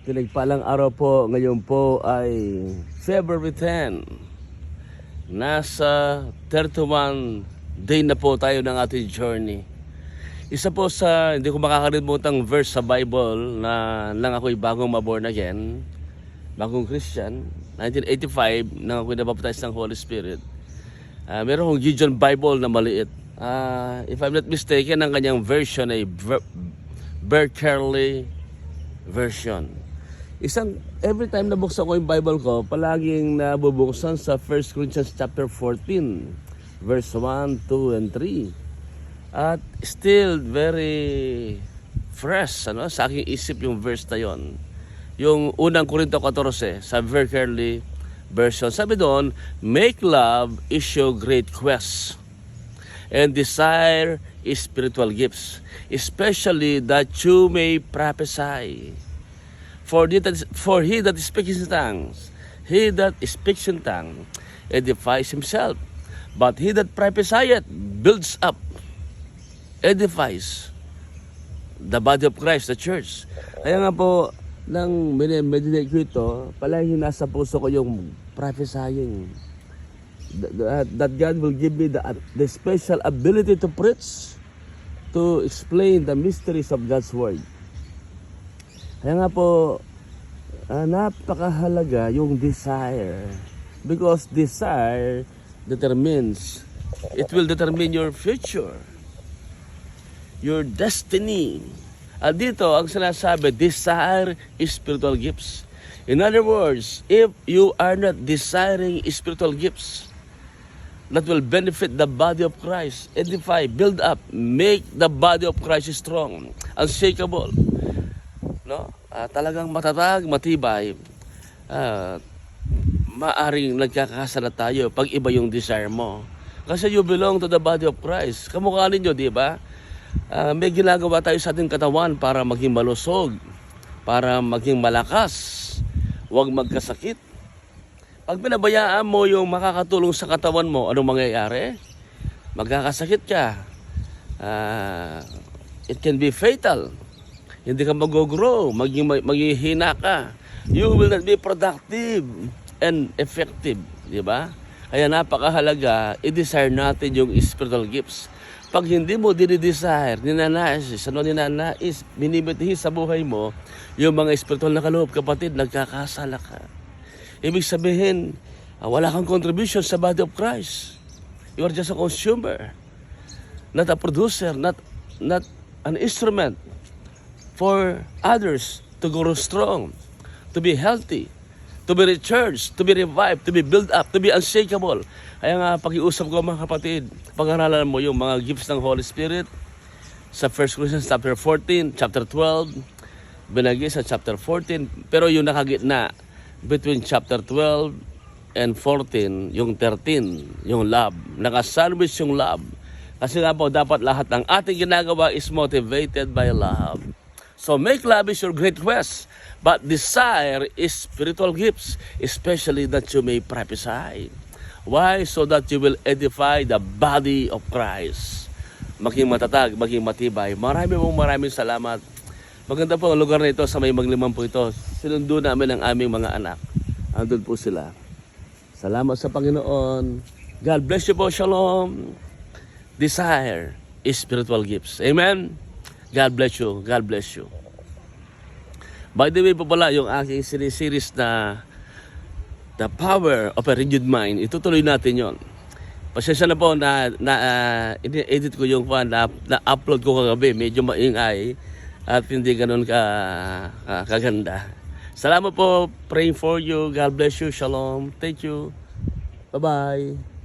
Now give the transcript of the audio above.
Pinagpalang araw po, ngayon po ay February 10. Nasa 31 day na po tayo ng ating journey. Isa po sa hindi ko makakalimutang verse sa Bible na nang ako'y bagong maborn again, bagong Christian, 1985, nang ako'y nabaptize ng Holy Spirit. Meron akong Gideon Bible na maliit. If I'm not mistaken, ang kanyang version ay Berkeley version. Every time nabuksan ko yung Bible ko, palaging nabubuksan sa 1 Corinthians chapter 14, verse 1, 2, and 3. At still very fresh sa aking isip yung verse na yon. Yung unang Korinto 14 sa Berkeley version. Sabi doon, make love is your great quest, and desire is spiritual gifts, especially that you may prophesy. For he that speaks in tongues, edifies himself. But he that prophesieth builds up, edifies the body of Christ, the church. Kaya nga po, nang meditate ko ito, palagi nasa puso ko yung prophesying. That God will give me the special ability to preach, to explain the mysteries of God's Word. Kaya nga po, napakahalaga yung desire. Because desire it will determine your future, your destiny. At dito, ang sinasabi, desire is spiritual gifts. In other words, if you are not desiring spiritual gifts that will benefit the body of Christ, edify, build up, make the body of Christ strong, unshakable, talagang matatag, matibay, maaring nagkakasala tayo pag iba yung desire mo. Kasi you belong to the body of Christ. Kamukha ninyo, di ba? May ginagawa tayo sa ating katawan para maging malusog, para maging malakas, huwag magkasakit. Pag pinabayaan mo yung makakatulong sa katawan mo, anong mangyayari? Magkakasakit ka. It can be fatal. Hindi ka mag-grow, maghihina ka. You will not be productive and effective, di ba? Kaya napakahalaga, i-desire natin yung spiritual gifts. Pag hindi mo dinidesire, ninanais, binibitihi sa buhay mo, yung mga spiritual na kaloob, kapatid, nagkakasala ka. Ibig sabihin, wala kang contribution sa body of Christ. You are just a consumer, not a producer, not an instrument for others to grow strong, to be healthy, to be recharged, to be revived, to be built up, to be unshakable. Kaya nga, pag-iusap ko mga kapatid, pag-aralan mo yung mga gifts ng Holy Spirit sa 1 Corinthians chapter 14, chapter 12, binagi sa chapter 14, pero yung nakagitna between chapter 12 and 14, yung 13, yung love. Nakasandwich yung love. Kasi nga po, dapat lahat ng ating ginagawa is motivated by love. So make love is your great quest, but desire is spiritual gifts, especially that you may prophesy. Why? So that you will edify the body of Christ. Maging matatag, maging matibay. Maraming salamat. Maganda po ang lugar na ito sa may Magliman po ito. Sinundo namin ang aming mga anak. Andun po sila. Salamat sa Panginoon. God bless you po. Shalom. Desire is spiritual gifts. Amen. God bless you. God bless you. By the way po pala, yung aking series na The Power of a Renewed Mind, itutuloy natin yon. Pasensya na po na edit ko yung na-upload ko kagabi. Medyo maingay at hindi ganun kaganda. Salamat po. Praying for you. God bless you. Shalom. Thank you. Bye-bye.